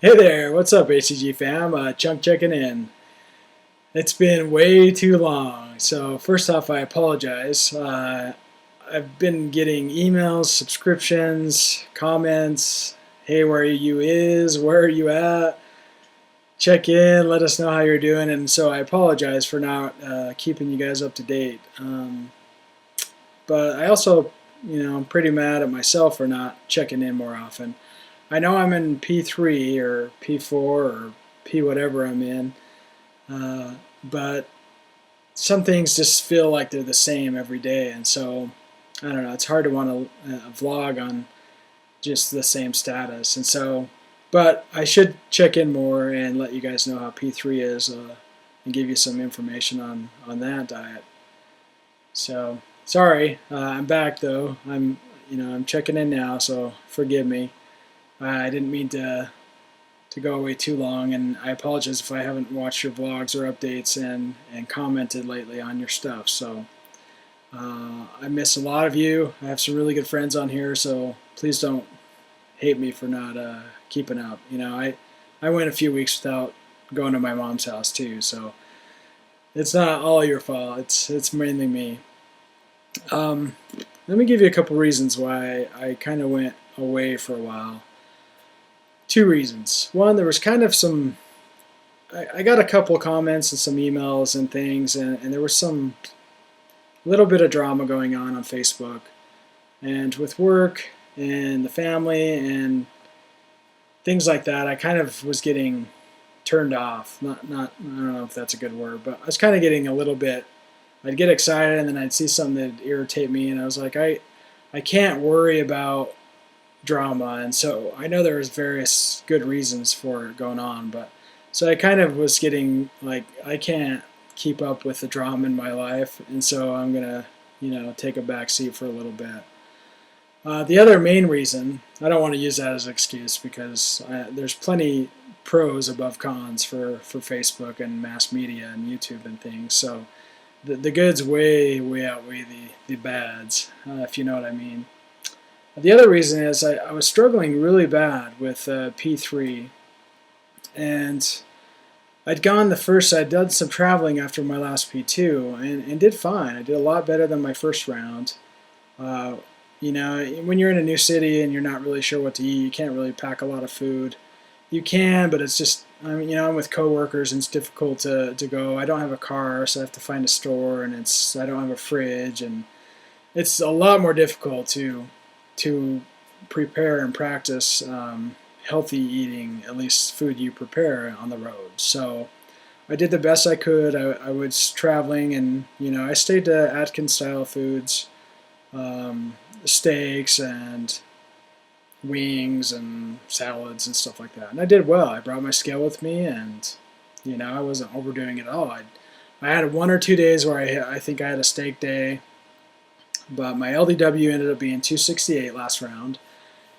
Hey there, what's up, HCG fam? Chunk checking in. It's been way too long, so first off, I apologize. I've been getting emails, subscriptions, comments. Hey, where are you is? Where are you at? Check in, let us know how you're doing, and so I apologize for not keeping you guys up to date. But I also, I'm pretty mad at myself for not checking in more often. I know I'm in P3 or P4 or P whatever I'm in, but some things just feel like they're the same every day, and so I don't know. It's hard to want to vlog on just the same status, and so. But I should check in more and let you guys know how P3 is, and give you some information on that diet. So sorry, I'm back though. I'm checking in now, so forgive me. I didn't mean to go away too long, and I apologize if I haven't watched your vlogs or updates and commented lately on your stuff. So I miss a lot of you. I have some really good friends on here, so please don't hate me for not keeping up. I went a few weeks without going to my mom's house too, so it's not all your fault. It's mainly me. Let me give you a couple reasons why I kind of went away for a while. Two reasons. One, there was kind of some. I got a couple comments and some emails and things, and there was some little bit of drama going on Facebook, and with work and the family and things like that. I kind of was getting turned off. Not I don't know if that's a good word, but I was kind of getting a little bit. I'd get excited and then I'd see something that'd irritate me, and I was like, I can't worry about drama, and so I know there's various good reasons for it going on, but so I kind of was getting like, I can't keep up with the drama in my life, and so I'm gonna take a back seat for a little bit. The other main reason, I don't want to use that as an excuse, because there's plenty pros above cons for Facebook and mass media and YouTube and things, so the goods way outweigh the bads, if you know what I mean. The other reason is I was struggling really bad with P3, and I'd done some traveling after my last P2, and did fine. I did a lot better than my first round. When you're in a new city and you're not really sure what to eat, you can't really pack a lot of food. You can, but it's just, I'm with coworkers and it's difficult to go. I don't have a car, so I have to find a store, and I don't have a fridge, and it's a lot more difficult to prepare and practice healthy eating, at least food you prepare on the road. So I did the best I could. I was traveling, and I stayed to Atkins style foods, steaks and wings and salads and stuff like that. And I did well. I brought my scale with me, and I wasn't overdoing it at all. I had 1 or 2 days where I think I had a steak day, but my LDW ended up being 268 last round,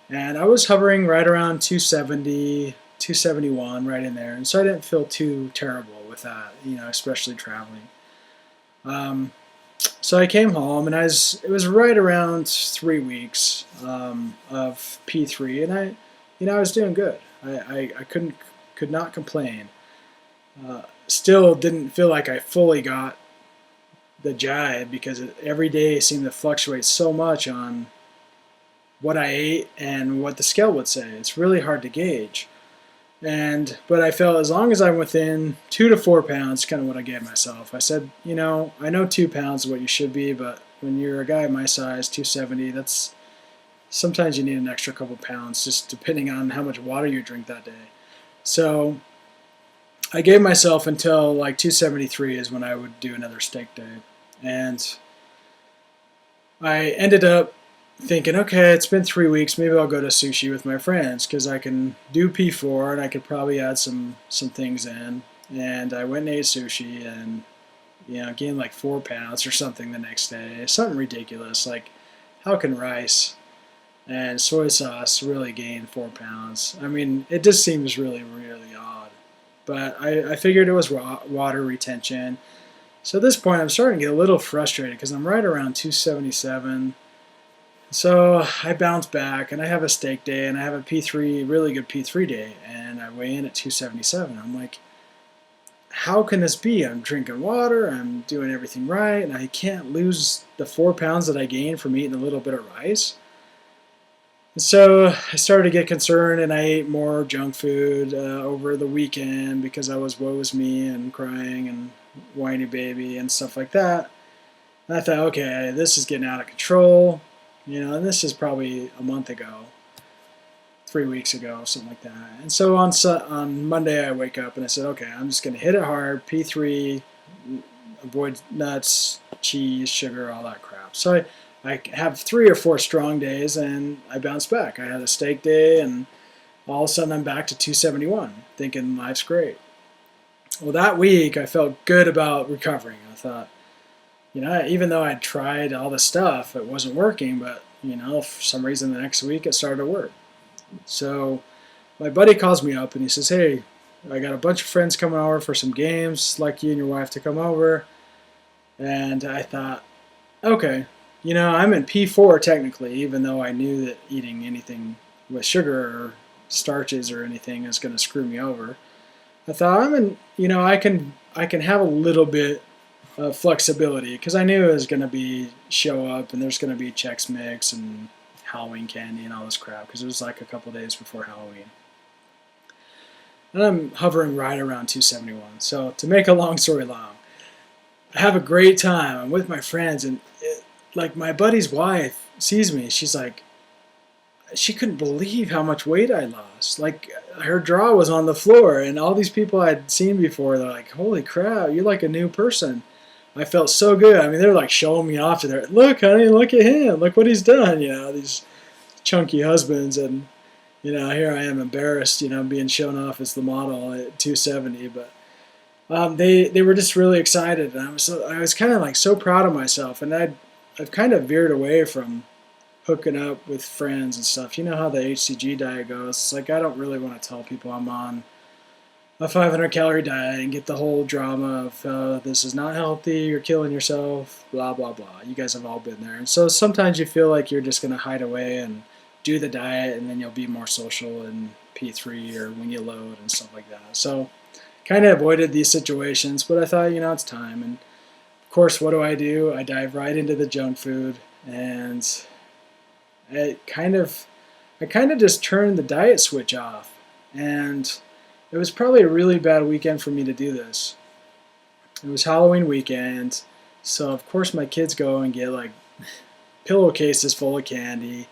and I was hovering right around 270, 271, right in there, and so I didn't feel too terrible with that, especially traveling. So I came home, and it was right around 3 weeks of P3, and I was doing good. I could not complain. Still didn't feel like I fully got the jive, because every day seemed to fluctuate so much on what I ate and what the scale would say. It's really hard to gauge. But I felt as long as I'm within 2 to 4 pounds, kind of what I gave myself. I said, I know 2 pounds is what you should be, but when you're a guy my size, 270, sometimes you need an extra couple pounds, just depending on how much water you drink that day. So I gave myself until like 273 is when I would do another steak day. And I ended up thinking, okay, it's been 3 weeks, maybe I'll go to sushi with my friends, because I can do P4 and I could probably add some things in. And I went and ate sushi, and gained like 4 pounds or something the next day. Something ridiculous. Like, how can rice and soy sauce really gain 4 pounds? It just seems really odd. But I figured it was water retention. So at this point, I'm starting to get a little frustrated, because I'm right around 277. So I bounce back, and I have a steak day, and I have a P3, really good P3 day, and I weigh in at 277. I'm like, how can this be? I'm drinking water, I'm doing everything right, and I can't lose the 4 pounds that I gained from eating a little bit of rice. And so I started to get concerned, and I ate more junk food over the weekend because I was woe is me and crying and whiny baby and stuff like that. And I thought, okay, this is getting out of control, and this is probably a month ago, 3 weeks ago, something like that. And so on Monday I wake up and I said, okay, I'm just going to hit it hard, P3, avoid nuts, cheese, sugar, all that crap. So I have 3 or 4 strong days and I bounce back. I had a steak day and all of a sudden I'm back to 271, thinking life's great. Well, that week I felt good about recovering. I thought, even though I'd tried all the stuff, it wasn't working, but, for some reason the next week it started to work. So my buddy calls me up and he says, hey, I got a bunch of friends coming over for some games, like you and your wife to come over. And I thought, okay, I'm in P4 technically, even though I knew that eating anything with sugar or starches or anything is going to screw me over. I thought I can have a little bit of flexibility because I knew it was going to be show up and there's going to be Chex Mix and Halloween candy and all this crap because it was like a couple days before Halloween. And I'm hovering right around 271. So to make a long story long, I have a great time. I'm with my friends and my buddy's wife sees me. She's like, she couldn't believe how much weight I lost. Like her jaw was on the floor and all these people I'd seen before, they're like, holy crap, you're like a new person. I felt so good. I mean, they're like showing me off to their, look, honey, look at him. Look what he's done. These chunky husbands. And, here I am embarrassed, being shown off as the model at 270. But they were just really excited. And I was kind of like so proud of myself. And I've kind of veered away from hooking up with friends and stuff. You know how the HCG diet goes. It's like I don't really want to tell people I'm on a 500-calorie diet and get the whole drama of this is not healthy, you're killing yourself, blah, blah, blah. You guys have all been there. And so sometimes you feel like you're just going to hide away and do the diet and then you'll be more social in P3 or when you load and stuff like that. So kind of avoided these situations, but I thought, it's time. And of course, what do? I dive right into the junk food and I kind of just turned the diet switch off. And it was probably a really bad weekend for me to do this. It was Halloween weekend, so of course my kids go and get like pillowcases full of candy.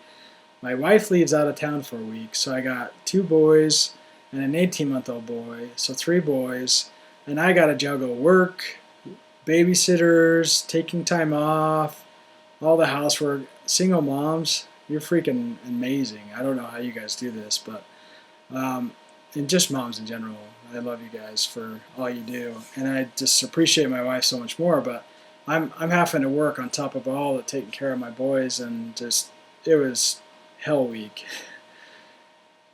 My wife leaves out of town for a week, so I got 2 boys and an 18-month-old boy, so 3 boys, and I got to juggle work, babysitters, taking time off, all the housework. Single moms, you're freaking amazing. I don't know how you guys do this, but and just moms in general. I love you guys for all you do, and I just appreciate my wife so much more. But I'm having to work on top of all the taking care of my boys, and just it was hell week.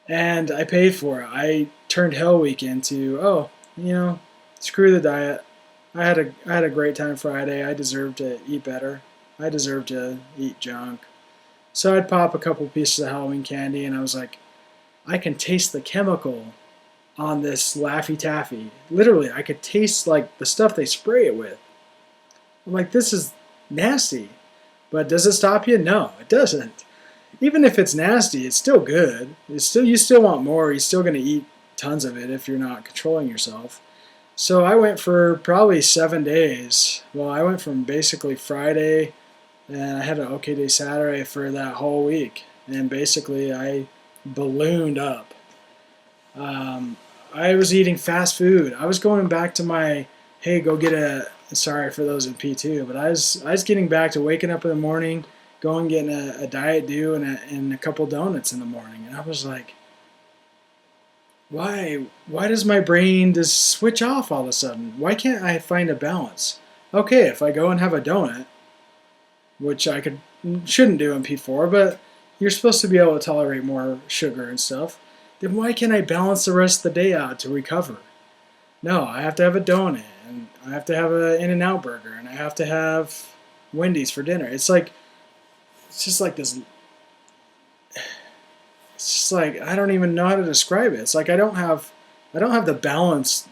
And I paid for it. I turned hell week into screw the diet. I had a great time Friday. I deserve to eat better. I deserve to eat junk. So I'd pop a couple pieces of Halloween candy, and I was like, I can taste the chemical on this Laffy Taffy. Literally, I could taste like the stuff they spray it with. I'm like, this is nasty. But does it stop you? No, it doesn't. Even if it's nasty, it's still good. You still want more. You're still going to eat tons of it if you're not controlling yourself. So I went for probably 7 days. Well, I went from basically Friday, and I had an okay day Saturday for that whole week. And basically, I ballooned up. I was eating fast food. I was going back to my, hey, go get sorry for those in P2, but I was getting back to waking up in the morning, going getting a Diet Dew and a couple donuts in the morning. And I was like, why does my brain just switch off all of a sudden? Why can't I find a balance? Okay, if I go and have a donut, which I shouldn't do in P4, but you're supposed to be able to tolerate more sugar and stuff, then why can't I balance the rest of the day out to recover? No, I have to have a donut, and I have to have an In-N-Out burger, and I have to have Wendy's for dinner. It's just like this, it's just like, I don't even know how to describe it. It's like I don't have I don't have the balance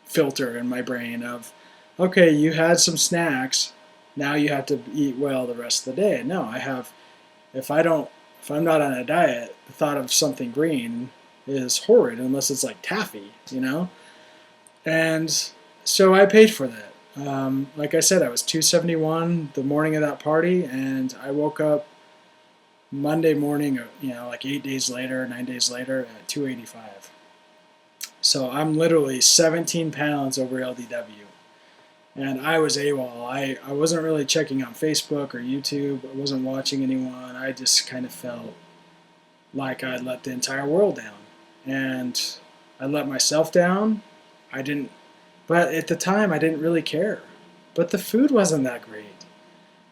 filter in my brain of, okay, you had some snacks, now you have to eat well the rest of the day. No, I have, if I'm not on a diet, the thought of something green is horrid unless it's like taffy, you know? And so I paid for that. Like I said, I was 271 the morning of that party, and I woke up Monday morning, like 8 days later, 9 days later, at 285. So I'm literally 17 pounds over LDW. And I was AWOL. I wasn't really checking on Facebook or YouTube. I wasn't watching anyone. I just kind of felt like I'd let the entire world down. And I let myself down. But at the time, I didn't really care. But the food wasn't that great.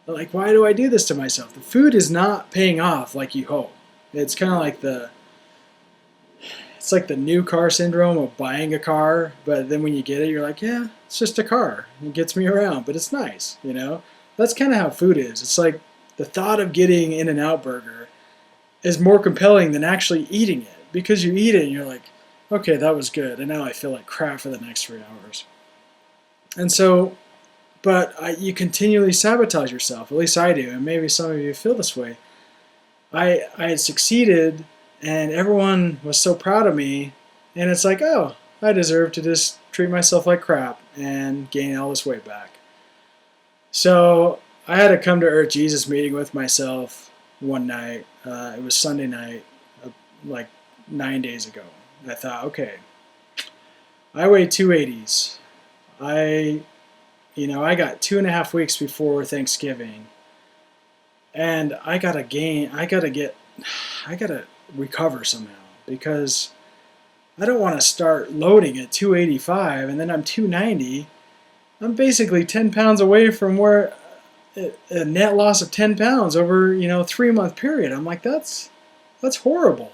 Like, why do I do this to myself? The food is not paying off like you hope. It's kind of like it's like the new car syndrome of buying a car, but then when you get it, you're like, yeah, it's just a car. It gets me around, but it's nice, you know? That's kind of how food is. It's like the thought of getting In-N-Out Burger is more compelling than actually eating it, because you eat it and you're like, okay, that was good, and now I feel like crap for the next 3 hours. And so, you continually sabotage yourself, at least I do, and maybe some of you feel this way. I had succeeded, and everyone was so proud of me, and it's like, oh, I deserve to just treat myself like crap and gain all this weight back. So I had a come to earth Jesus meeting with myself one night. It was Sunday night, like 9 days ago. I thought, okay, I weigh 280s. I got 2.5 weeks before Thanksgiving, and I gotta recover somehow, because I don't want to start loading at 285 and then I'm 290. I'm basically 10 pounds away from where a net loss of 10 pounds over 3-month period. I'm like, that's horrible.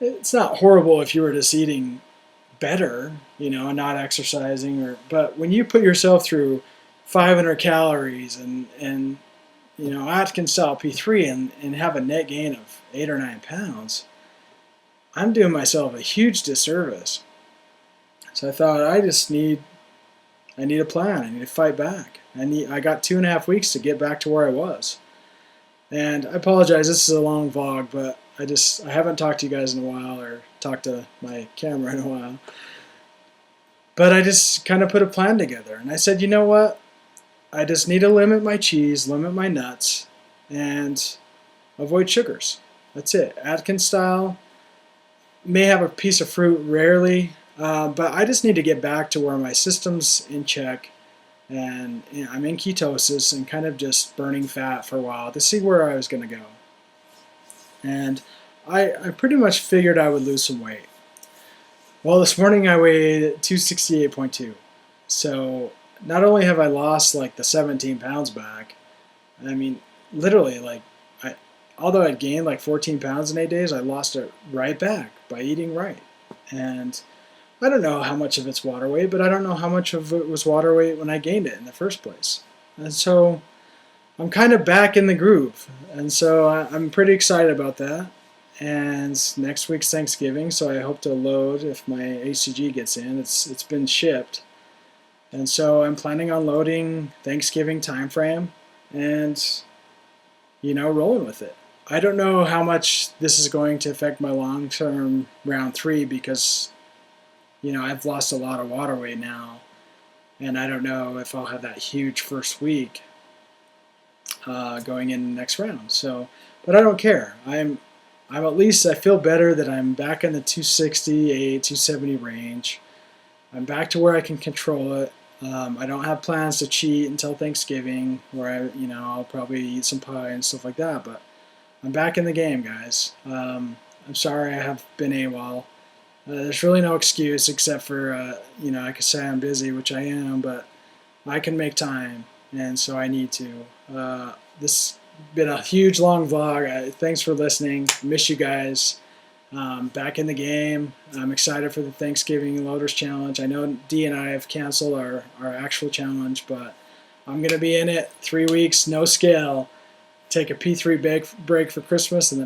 It's not horrible if you were just eating better, and not exercising, but when you put yourself through 500 calories and Atkins style P3 and have a net gain of 8 or 9 pounds, I'm doing myself a huge disservice. So I thought, I need a plan. I need to fight back. I got 2.5 weeks to get back to where I was. And I apologize, this is a long vlog, but I haven't talked to you guys in a while, or talked to my camera in a while. But I just kind of put a plan together. And I said, you know what? I just need to limit my cheese, limit my nuts, and avoid sugars. That's it. Atkins style. May have a piece of fruit rarely, but I just need to get back to where my system's in check, and I'm in ketosis and kind of just burning fat for a while to see where I was going to go. And I pretty much figured I would lose some weight. Well, this morning I weighed 268.2. So not only have I lost like the 17 pounds back, I mean, literally, although I'd gained like 14 pounds in 8 days, I lost it right back by eating right. And I don't know how much of it's water weight, but I don't know how much of it was water weight when I gained it in the first place. And so I'm kind of back in the groove. And so I'm pretty excited about that. And next week's Thanksgiving, so I hope to load if my HCG gets in. It's been shipped. And so I'm planning on loading Thanksgiving time frame and, rolling with it. I don't know how much this is going to affect my long-term round 3, because, I've lost a lot of water weight now. And I don't know if I'll have that huge first week going in the next round. So, but I don't care. I'm at least, I feel better that I'm back in the 268, 270 range. I'm back to where I can control it. I don't have plans to cheat until Thanksgiving, where I'll probably eat some pie and stuff like that. But I'm back in the game, guys. I'm sorry I have been AWOL. There's really no excuse except for I could say I'm busy, which I am, but I can make time, and so I need to. This has been a huge long vlog. Thanks for listening. Miss you guys. Back in the game. I'm excited for the Thanksgiving Loaders Challenge. I know Dee and I have canceled our actual challenge, but I'm going to be in it 3 weeks, no scale. Take a P3 break for Christmas, and then